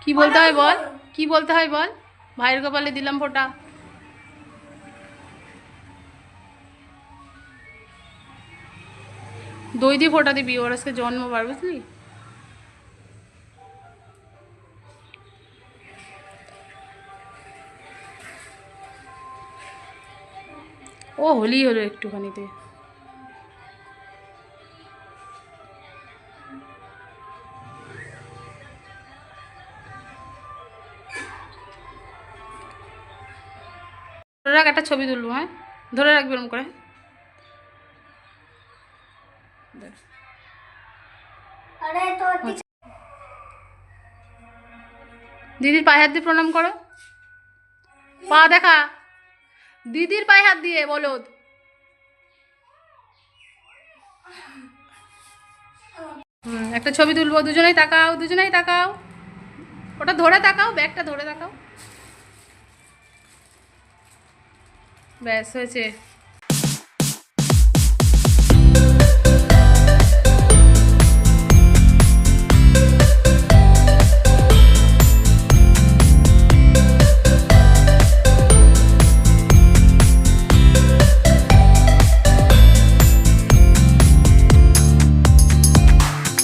কি বলতে হয় বল, কি বলতে হয় বল। ভাইয়ের কপালে দিলাম ফোঁটা। দই দিয়ে ফোঁটা দিবি, ওর আজকে জন্মবার, বুঝলি? ও হলেই হলো একটুখানিতে। ধরে রাখ, একটা ছবি তুলবো। হ্যাঁ, ধরে রাখবি এরকম করে। দিদির পায়ে হাত দিয়ে প্রণাম করো। পা দেখা, দিদির পায়ে হাত দিয়ে বলদ। একটা ছবি তুলবো, দুজনেই তাকাও, দুজনেই তাকাও। ওটা ধরে তাকাও, ব্যাগটা ধরে তাকাও। ব্যাস হয়েছে।